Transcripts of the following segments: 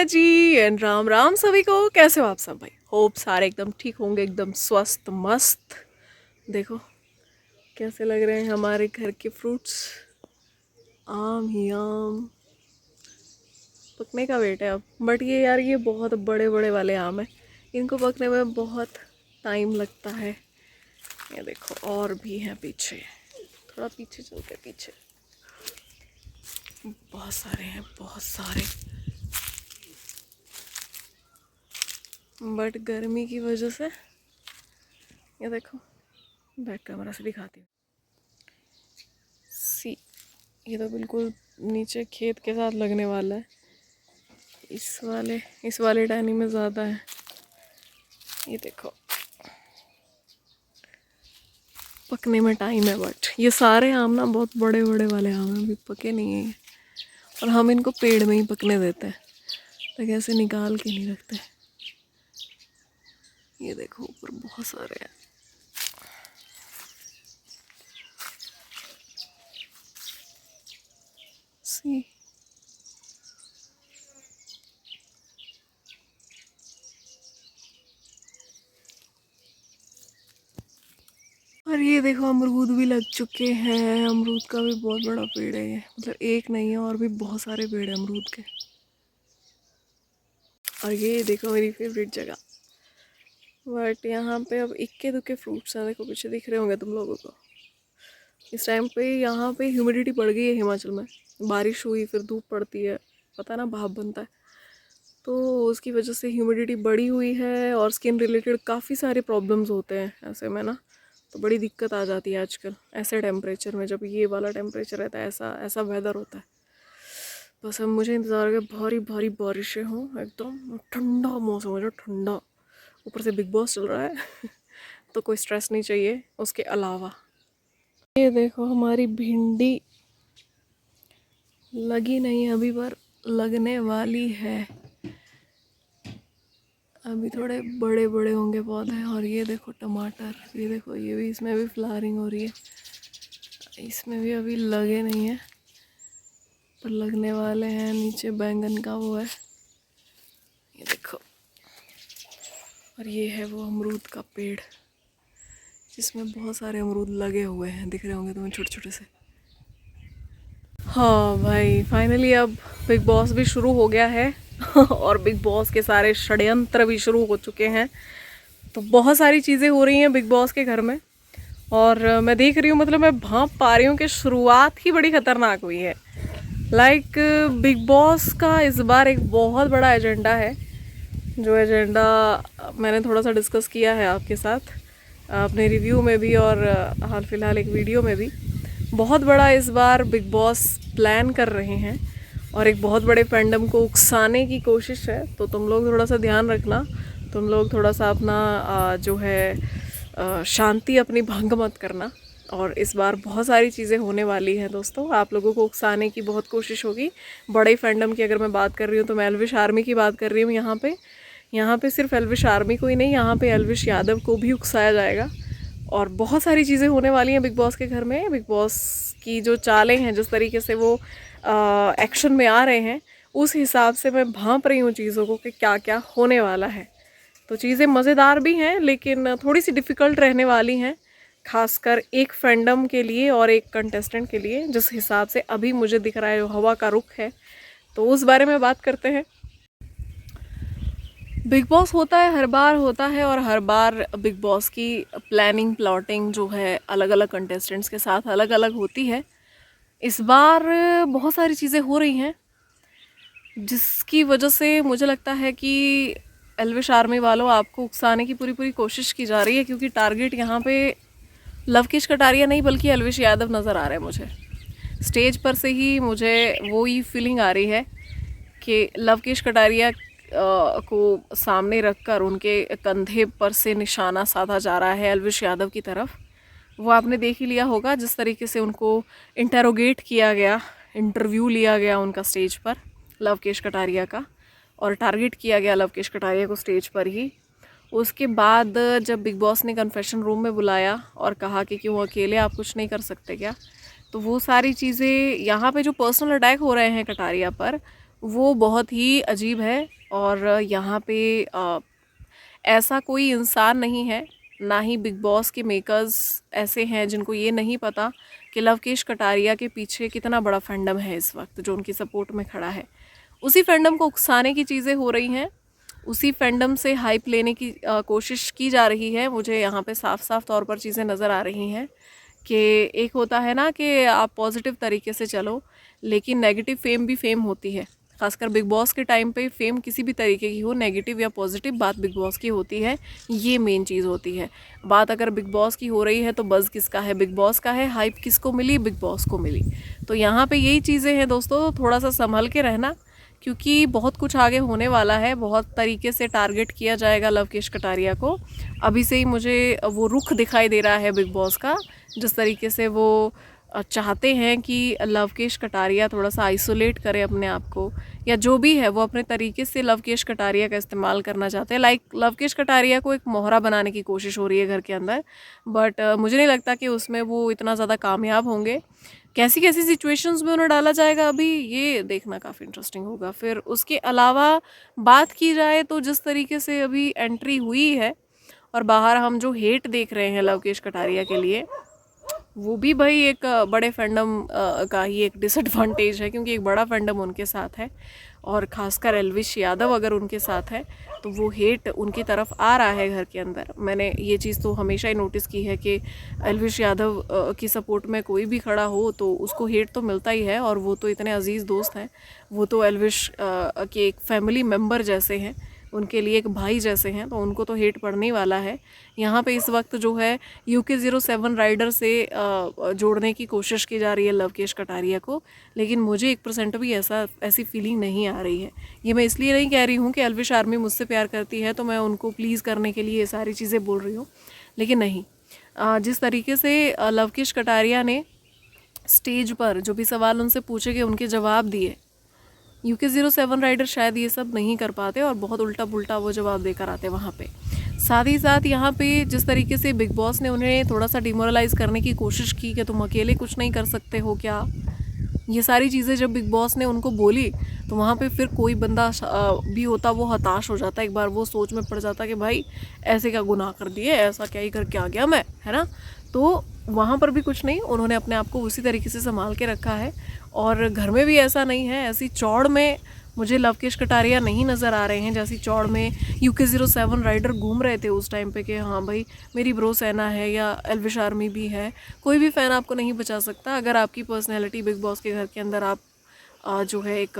माता जी एंड राम राम सभी को। कैसे हो आप सब भाई? होप सारे एकदम ठीक होंगे, एकदम स्वस्थ मस्त। देखो कैसे लग रहे हैं हमारे घर के फ्रूट्स। आम ही आम, पकने का वेट है अब। बट ये यार ये बहुत बड़े बड़े वाले आम है, इनको पकने में बहुत टाइम लगता है। ये देखो और भी हैं पीछे, थोड़ा पीछे चलते, पीछे बहुत सारे हैं, बहुत सारे। बट गर्मी की वजह से ये देखो, बैक कैमरा से दिखाती हूँ। सी, ये तो बिल्कुल नीचे खेत के साथ लगने वाला है। इस वाले टहनी में ज़्यादा है। ये देखो पकने में टाइम है, बट ये सारे आम ना बहुत बड़े बड़े वाले आम हैं, अभी पके नहीं हैं। और हम इनको पेड़ में ही पकने देते हैं, ताकि ऐसे निकाल के नहीं रखते। ये देखो ऊपर बहुत सारे हैं। सी, और ये देखो अमरूद भी लग चुके हैं। अमरूद का भी बहुत बड़ा पेड़ है ये, मतलब एक नहीं है, और भी बहुत सारे पेड़ हैं अमरूद के। और ये देखो मेरी फेवरेट जगह। बट यहाँ पे अब इक्के दुक्के फ्रूट्स हैं, देखो पीछे दिख रहे होंगे तुम लोगों को। इस टाइम पे यहाँ पे ह्यूमिडिटी बढ़ गई है हिमाचल में। बारिश हुई फिर धूप पड़ती है, पता ना भाप बनता है, तो उसकी वजह से ह्यूमिडिटी बढ़ी हुई है। और स्किन रिलेटेड काफ़ी सारे प्रॉब्लम्स होते हैं ऐसे में ना, तो बड़ी दिक्कत आ जाती है आजकल ऐसे टेम्परेचर में। जब ये वाला टेम्परेचर रहता है, ऐसा ऐसा वेदर होता है। बस अब मुझे इंतज़ार है भारी भारी बारिशें हों, एकदम ठंडा मौसम हो जाए, ठंडा। ऊपर से बिग बॉस चल रहा है तो कोई स्ट्रेस नहीं चाहिए उसके अलावा। ये देखो हमारी भिंडी लगी नहीं है अभी, पर लगने वाली है। अभी थोड़े बड़े बड़े होंगे पौधे। और ये देखो टमाटर, ये देखो ये भी, इसमें भी फ्लावरिंग हो रही है। इसमें भी अभी लगे नहीं है, पर लगने वाले हैं। नीचे बैंगन का वो है, ये देखो। और ये है वो अमरूद का पेड़, जिसमें बहुत सारे अमरूद लगे हुए हैं, दिख रहे होंगे तुम्हें छोटे छोटे से। हाँ भाई फाइनली अब बिग बॉस भी शुरू हो गया है और बिग बॉस के सारे षड्यंत्र भी शुरू हो चुके हैं। तो बहुत सारी चीज़ें हो रही हैं बिग बॉस के घर में, और मैं देख रही हूँ, मतलब मैं भांप पा रही हूँ कि शुरुआत ही बड़ी खतरनाक हुई है। लाइक बिग बॉस का इस बार एक बहुत बड़ा एजेंडा है, जो एजेंडा मैंने थोड़ा सा डिस्कस किया है आपके साथ अपने रिव्यू में भी, और हाल फिलहाल एक वीडियो में भी। बहुत बड़ा इस बार बिग बॉस प्लान कर रहे हैं, और एक बहुत बड़े फैंडम को उकसाने की कोशिश है। तो तुम लोग थोड़ा सा ध्यान रखना, तुम लोग थोड़ा सा अपना जो है शांति अपनी भंग मत करना। और इस बार बहुत सारी चीज़ें होने वाली हैं दोस्तों, आप लोगों को उकसाने की बहुत कोशिश होगी। बड़े फैंडम की अगर मैं बात कर रही हूँ तो मैं एल्विश आर्मी की बात कर रही हूँ। यहाँ पे सिर्फ एल्विश आर्मी को ही नहीं, यहाँ पे एल्विश यादव को भी उकसाया जाएगा। और बहुत सारी चीज़ें होने वाली हैं बिग बॉस के घर में। बिग बॉस की जो चालें हैं, जिस तरीके से वो एक्शन में आ रहे हैं, उस हिसाब से मैं भांप रही हूँ चीज़ों को कि क्या क्या होने वाला है। तो चीज़ें मज़ेदार भी हैं, लेकिन थोड़ी सी डिफ़िकल्ट रहने वाली हैं, खासकर एक फैंडम के लिए और एक कंटेस्टेंट के लिए, जिस हिसाब से अभी मुझे दिख रहा है जो हवा का रुख है। तो उस बारे में बात करते हैं। बिग बॉस होता है, हर बार होता है, और हर बार बिग बॉस की प्लानिंग प्लॉटिंग जो है अलग अलग कंटेस्टेंट्स के साथ अलग अलग होती है। इस बार बहुत सारी चीज़ें हो रही हैं, जिसकी वजह से मुझे लगता है कि एल्विश आर्मी वालों, आपको उकसाने की पूरी पूरी कोशिश की जा रही है, क्योंकि टारगेट यहाँ पे लवकेश कटारिया नहीं बल्कि एल्विश यादव नज़र आ रहा है मुझे। स्टेज पर से ही मुझे वो ही फीलिंग आ रही है कि लवकेश कटारिया को सामने रखकर उनके कंधे पर से निशाना साधा जा रहा है एल्विश यादव की तरफ। वो आपने देख ही लिया होगा जिस तरीके से उनको इंटेरोगेट किया गया, इंटरव्यू लिया गया उनका स्टेज पर, लवकेश कटारिया का, और टारगेट किया गया लवकेश कटारिया को स्टेज पर ही। उसके बाद जब बिग बॉस ने कन्फेशन रूम में बुलाया और कहा कि क्यों अकेले आप कुछ नहीं कर सकते क्या, तो वो सारी चीज़ें यहाँ पे जो पर्सनल अटैक हो रहे हैं कटारिया पर, वो बहुत ही अजीब है। और यहाँ पे ऐसा कोई इंसान नहीं है, ना ही बिग बॉस के मेकर्स ऐसे हैं जिनको ये नहीं पता कि लवकेश कटारिया के पीछे कितना बड़ा फैंडम है इस वक्त जो उनकी सपोर्ट में खड़ा है। उसी फैंडम को उकसाने की चीज़ें हो रही हैं, उसी फैंडम से हाइप लेने की कोशिश की जा रही है। मुझे यहाँ पे साफ साफ तौर पर चीज़ें नज़र आ रही हैं कि एक होता है ना कि आप पॉजिटिव तरीके से चलो, लेकिन नेगेटिव फेम भी फेम होती है। खासकर बिग बॉस के टाइम पे फेम किसी भी तरीके की हो, नेगेटिव या पॉजिटिव, बात बिग बॉस की होती है, ये मेन चीज़ होती है। बात अगर बिग बॉस की हो रही है तो बज़ किसका है? बिग बॉस का है। हाइप किसको मिली? बिग बॉस को मिली। तो यहाँ पे यही चीज़ें हैं दोस्तों, थोड़ा सा संभल के रहना, क्योंकि बहुत कुछ आगे होने वाला है। बहुत तरीके से टारगेट किया जाएगा लवकेश कटारिया को। अभी से ही मुझे वो रुख दिखाई दे रहा है बिग बॉस का, जिस तरीके से वो चाहते हैं कि लवकेश कटारिया थोड़ा सा आइसोलेट करे अपने आप को, या जो भी है वो अपने तरीके से लवकेश कटारिया का इस्तेमाल करना चाहते हैं। लाइक लवकेश कटारिया को एक मोहरा बनाने की कोशिश हो रही है घर के अंदर, बट मुझे नहीं लगता कि उसमें वो इतना ज़्यादा कामयाब होंगे। कैसी कैसी सिचुएशंस में उन्हें डाला जाएगा अभी ये देखना काफ़ी इंटरेस्टिंग होगा। फिर उसके अलावा बात की जाए तो जिस तरीके से अभी एंट्री हुई है और बाहर हम जो हेट देख रहे हैं लवकेश कटारिया के लिए, वो भी भाई एक बड़े फैंडम का ही एक डिसएडवांटेज है, क्योंकि एक बड़ा फैंडम उनके साथ है और ख़ासकर एल्विश यादव अगर उनके साथ है तो वो हेट उनकी तरफ आ रहा है घर के अंदर। मैंने ये चीज़ तो हमेशा ही नोटिस की है कि एल्विश यादव की सपोर्ट में कोई भी खड़ा हो तो उसको हेट तो मिलता ही है, और वो तो इतने अजीज़ दोस्त हैं, वो तो एल्विश के एक फैमिली मेम्बर जैसे हैं, उनके लिए एक भाई जैसे हैं, तो उनको तो हेट पड़ने वाला है। यहाँ पे इस वक्त जो है UK07 राइडर से जोड़ने की कोशिश की जा रही है लवकेश कटारिया को, लेकिन मुझे 1% भी ऐसी फीलिंग नहीं आ रही है। ये मैं इसलिए नहीं कह रही हूँ कि एल्विश आर्मी मुझसे प्यार करती है तो मैं उनको प्लीज़ करने के लिए ये सारी चीज़ें बोल रही हूँ, लेकिन नहीं। जिस तरीके से लवकेश कटारिया ने स्टेज पर जो भी सवाल उनसे पूछे गए उनके जवाब दिए, UK07 राइडर शायद ये सब नहीं कर पाते और बहुत उल्टा पुल्टा वो जवाब देकर आते वहाँ पे। साथ ही साथ यहाँ पे जिस तरीके से बिग बॉस ने उन्हें थोड़ा सा डिमोरलाइज़ करने की कोशिश की कि तुम अकेले कुछ नहीं कर सकते हो क्या, ये सारी चीज़ें जब बिग बॉस ने उनको बोली तो वहाँ पे फिर कोई बंदा भी होता वो हताश हो जाता, एक बार वो सोच में पड़ जाता कि भाई ऐसे क्या गुनाह कर दिए, ऐसा क्या ही करके आ गया मैं, है ना। तो वहाँ पर भी कुछ नहीं, उन्होंने अपने आप को उसी तरीके से संभाल के रखा है। और घर में भी ऐसा नहीं है, ऐसी चौड़ में मुझे लवकेश कटारिया नहीं नज़र आ रहे हैं जैसी चौड़ में UK07 राइडर घूम रहे थे उस टाइम पे कि हाँ भाई मेरी ब्रो सेना है या एल्विश आर्मी भी है। कोई भी फ़ैन आपको नहीं बचा सकता अगर आपकी पर्सनैलिटी बिग बॉस के घर के अंदर आप जो है एक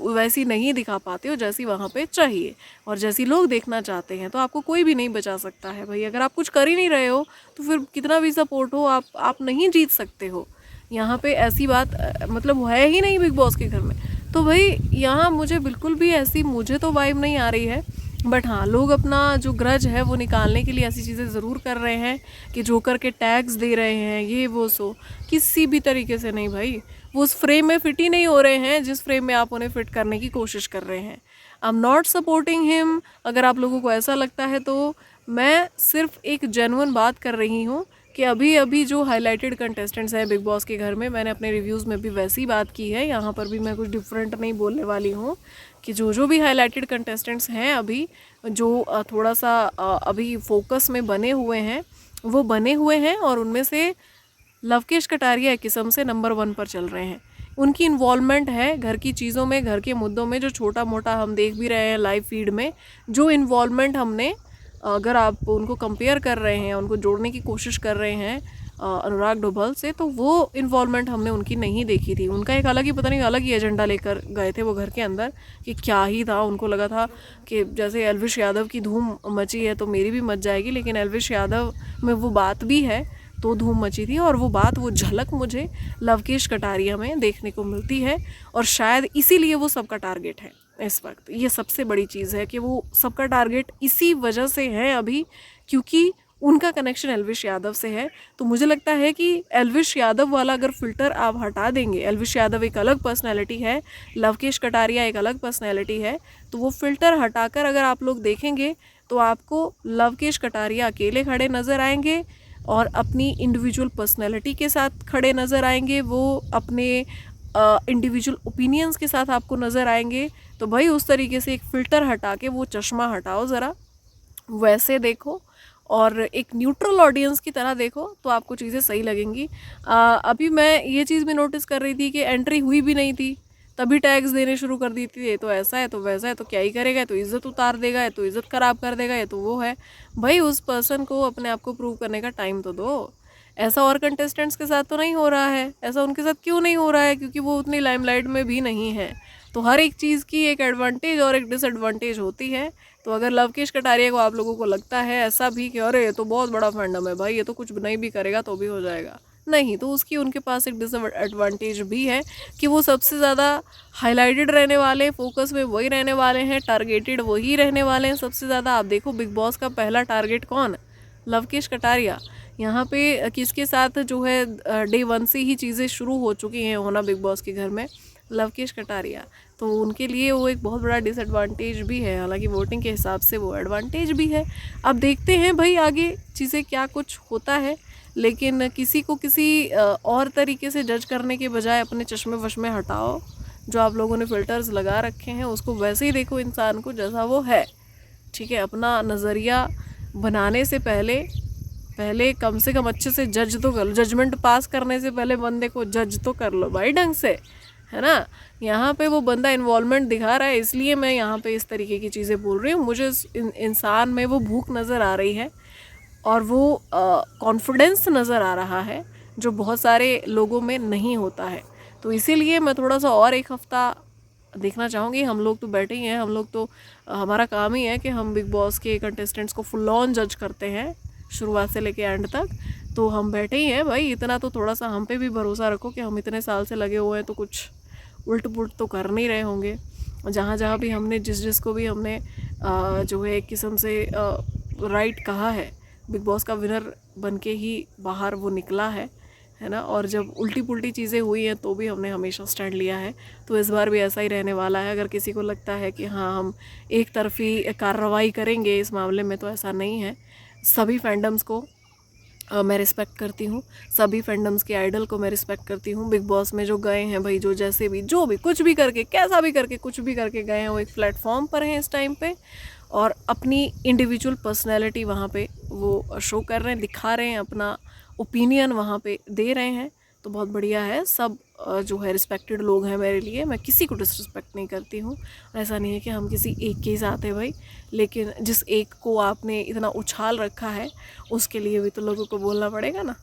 वैसी नहीं दिखा पाते हो जैसी वहाँ पे चाहिए और जैसी लोग देखना चाहते हैं, तो आपको कोई भी नहीं बचा सकता है भाई। अगर आप कुछ कर ही नहीं रहे हो तो फिर कितना भी सपोर्ट हो आप नहीं जीत सकते हो। यहाँ पे ऐसी बात मतलब है ही नहीं बिग बॉस के घर में। तो भाई यहाँ मुझे बिल्कुल भी ऐसी मुझे तो वाइब नहीं आ रही है, बट हाँ लोग अपना जो ग्रज है वो निकालने के लिए ऐसी चीज़ें ज़रूर कर रहे हैं कि जोकर के टैग्स दे रहे हैं ये वो सो, किसी भी तरीके से नहीं भाई, वो उस फ्रेम में फिट ही नहीं हो रहे हैं जिस फ्रेम में आप उन्हें फिट करने की कोशिश कर रहे हैं। I am not supporting him, अगर आप लोगों को ऐसा लगता है तो मैं सिर्फ एक जेन्युइन बात कर रही हूँ कि अभी अभी जो हाईलाइटेड कंटेस्टेंट्स हैं बिग बॉस के घर में, मैंने अपने रिव्यूज़ में भी वैसी बात की है, यहाँ पर भी मैं कुछ डिफरेंट नहीं बोलने वाली हूँ कि जो भी हाईलाइटेड कंटेस्टेंट्स हैं अभी जो थोड़ा सा अभी फोकस में बने हुए हैं वो बने हुए हैं, और उनमें से लवकेश कटारिया एक किस्म से नंबर 1 पर चल रहे हैं। उनकी इन्वॉल्वमेंट है घर की चीज़ों में, घर के मुद्दों में, जो छोटा मोटा हम देख भी रहे हैं लाइव फीड में, जो इन्वॉल्वमेंट हमने अगर आप उनको कंपेयर कर रहे हैं, उनको जोड़ने की कोशिश कर रहे हैं अनुराग डोभाल से, तो वो इन्वॉल्वमेंट हमने उनकी नहीं देखी थी। उनका एक अलग ही पता नहीं अलग ही एजेंडा लेकर गए थे वो घर के अंदर कि क्या ही था, उनको लगा था कि जैसे एल्विश यादव की धूम मची है तो मेरी भी मच जाएगी, लेकिन एल्विश यादव में वो बात भी है तो धूम मची थी, और वो बात वो झलक मुझे लवकेश कटारिया में देखने को मिलती है, और शायद इसीलिए वो सबका टारगेट है इस वक्त। ये सबसे बड़ी चीज़ है कि वो सबका टारगेट इसी वजह से है अभी, क्योंकि उनका कनेक्शन एल्विश यादव से है। तो मुझे लगता है कि एल्विश यादव वाला अगर फ़िल्टर आप हटा देंगे, एल्विश यादव एक अलग पर्सनैलिटी है, लवकेश कटारिया एक अलग पर्सनैलिटी है, तो वो फ़िल्टर हटाकर अगर आप लोग देखेंगे तो आपको लवकेश कटारिया अकेले खड़े नज़र आएंगे और अपनी इंडिविजुअल पर्सनैलिटी के साथ खड़े नज़र आएंगे। वो अपने इंडिविजुअल ओपिनियंस के साथ आपको नज़र आएंगे, तो भाई उस तरीके से एक फ़िल्टर हटा के वो चश्मा हटाओ ज़रा, वैसे देखो और एक न्यूट्रल ऑडियंस की तरह देखो, तो आपको चीज़ें सही लगेंगी। अभी मैं ये चीज़ भी नोटिस कर रही थी कि एंट्री हुई भी नहीं थी, तभी टैग्स देने शुरू कर दी थी, ये तो ऐसा है तो वैसा है तो क्या ही करेगा, तो इज़्ज़त उतार देगा, ये तो इज़्ज़त ख़राब कर देगा, ये तो वो है। भाई उस पर्सन को अपने आप को प्रूव करने का टाइम तो दो। ऐसा और कंटेस्टेंट्स के साथ तो नहीं हो रहा है। ऐसा उनके साथ क्यों नहीं हो रहा है? क्योंकि वो उतनी लाइमलाइट में भी नहीं है। तो हर एक चीज़ की एक एडवांटेज और एक डिसएडवांटेज होती है। तो अगर लवकेश कटारिया को आप लोगों को लगता है ऐसा भी कि अरे ये तो बहुत बड़ा फैंडम है भाई, ये तो कुछ नहीं भी करेगा तो भी हो जाएगा, नहीं, तो उसकी उनके पास एक डिसएडवांटेज भी है कि वो सबसे ज़्यादा हाईलाइटेड रहने वाले, फोकस में वही रहने वाले हैं, टारगेटेड वही रहने वाले हैं सबसे ज़्यादा। आप देखो बिग बॉस का पहला टारगेट कौन? लवकेश कटारिया। यहाँ पे किसके साथ जो है डे 1 से ही चीज़ें शुरू हो चुकी हैं होना बिग बॉस के घर में? लवकेश कटारिया। तो उनके लिए वो एक बहुत बड़ा डिसएडवांटेज भी है, हालांकि वोटिंग के हिसाब से वो एडवांटेज भी है। अब देखते हैं भाई आगे चीज़ें क्या कुछ होता है, लेकिन किसी को किसी और तरीके से जज करने के बजाय अपने चश्मे वश्मे हटाओ, जो आप लोगों ने फ़िल्टर्स लगा रखे हैं उसको वैसे ही देखो इंसान को जैसा वो है, ठीक है? अपना नज़रिया बनाने से पहले कम से कम अच्छे से जज तो कर लो। जजमेंट पास करने से पहले बंदे को जज तो कर लो भाई ढंग से, है ना? यहाँ पे वो बंदा इन्वॉल्वमेंट दिखा रहा है, इसलिए मैं यहाँ पे इस तरीके की चीज़ें बोल रही हूँ। मुझे इंसान में वो भूख नज़र आ रही है और वो कॉन्फिडेंस नज़र आ रहा है जो बहुत सारे लोगों में नहीं होता है। तो इसीलिए मैं थोड़ा सा और एक हफ़्ता देखना चाहूँगी। हम लोग तो बैठे ही हैं, हम लोग तो हमारा काम ही है कि हम बिग बॉस के कंटेस्टेंट्स को फुल ऑन जज करते हैं शुरुआत से लेके एंड तक। तो हम बैठे ही हैं भाई, इतना तो थोड़ा सा हम पे भी भरोसा रखो कि हम इतने साल से लगे हुए हैं तो कुछ उल्ट पुल्ट तो कर नहीं रहे होंगे। जहाँ जहाँ भी हमने जिस को भी हमने जो है एक किस्म से राइट कहा है, बिग बॉस का विनर बन के ही बाहर वो निकला है ना? और जब उल्टी पुल्टी चीज़ें हुई हैं तो भी हमने हमेशा स्टैंड लिया है। तो इस बार भी ऐसा ही रहने वाला है। अगर किसी को लगता है कि हाँ हम एक तरफ़ी कार्रवाई करेंगे इस मामले में, तो ऐसा नहीं है। सभी फैंडम्स को मैं रिस्पेक्ट करती हूँ, सभी फैंडम्स के आइडल को मैं रिस्पेक्ट करती हूँ। बिग बॉस में जो गए हैं भाई, जो जैसे भी जो भी कुछ भी करके कैसा भी करके कुछ भी करके गए हैं, वो एक प्लेटफॉर्म पर हैं इस टाइम पे और अपनी इंडिविजुअल पर्सनैलिटी वहाँ पे वो शो कर रहे हैं, दिखा रहे हैं, अपना ओपिनियन वहाँ पे दे रहे हैं। तो बहुत बढ़िया है। सब जो है रिस्पेक्टेड लोग हैं मेरे लिए, मैं किसी को डिसरिस्पेक्ट नहीं करती हूँ। ऐसा नहीं है कि हम किसी एक के साथ हैं भाई, लेकिन जिस एक को आपने इतना उछाल रखा है उसके लिए भी तो लोगों को बोलना पड़ेगा ना।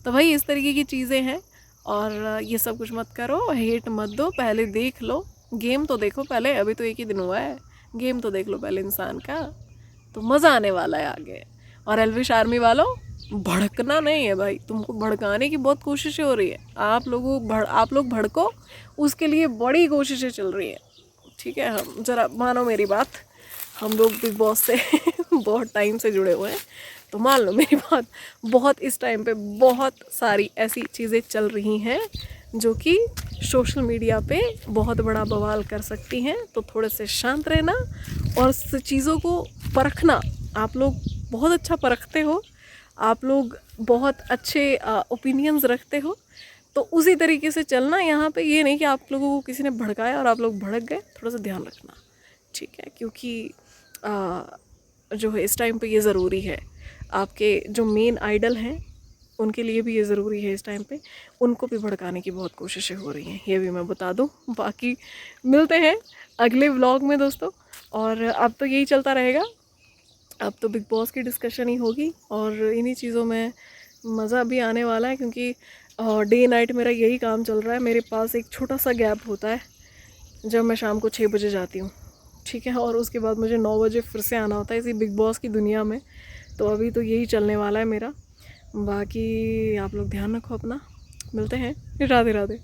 तो भाई इस तरीके की चीज़ें हैं और ये सब कुछ मत करो, हेट मत दो, पहले देख लो, गेम तो देखो पहले। अभी तो एक ही दिन हुआ है, गेम तो देख लो पहले इंसान का, तो मज़ा आने वाला है आगे। और एल्विश आर्मी वालों, भड़कना नहीं है भाई, तुमको भड़काने की बहुत कोशिशें हो रही है। आप लोग भड़को, उसके लिए बड़ी कोशिशें चल रही हैं, ठीक है? हम ज़रा मानो मेरी बात, हम लोग बिग बॉस से बहुत टाइम से जुड़े हुए हैं, तो मान लो मेरी बात। बहुत इस टाइम पे बहुत सारी ऐसी चीज़ें चल रही हैं जो कि सोशल मीडिया पे बहुत बड़ा बवाल कर सकती हैं। तो थोड़े से शांत रहना और चीज़ों को परखना। आप लोग बहुत अच्छा परखते हो, आप लोग बहुत अच्छे ओपिनियंस रखते हो, तो उसी तरीके से चलना। यहाँ पे ये नहीं कि आप लोगों को किसी ने भड़काया और आप लोग भड़क गए, थोड़ा सा ध्यान रखना, ठीक है? क्योंकि जो है इस टाइम पे ये ज़रूरी है। आपके जो मेन आइडल हैं उनके लिए भी ये ज़रूरी है इस टाइम पे, उनको भी भड़काने की बहुत कोशिशें हो रही हैं, ये भी मैं बता दूं। बाकी मिलते हैं अगले व्लॉग में दोस्तों, और अब तो यही चलता रहेगा। अब तो बिग बॉस की डिस्कशन ही होगी और इन्हीं चीज़ों में मज़ा भी आने वाला है, क्योंकि डे नाइट मेरा यही काम चल रहा है। मेरे पास एक छोटा सा गैप होता है जब मैं शाम को 6 बजे जाती हूँ, ठीक है? और उसके बाद मुझे 9 बजे फिर से आना होता है इसी बिग बॉस की दुनिया में। तो अभी तो यही चलने वाला है मेरा। बाकी आप लोग ध्यान रखो अपना, मिलते हैं, राधे राधे।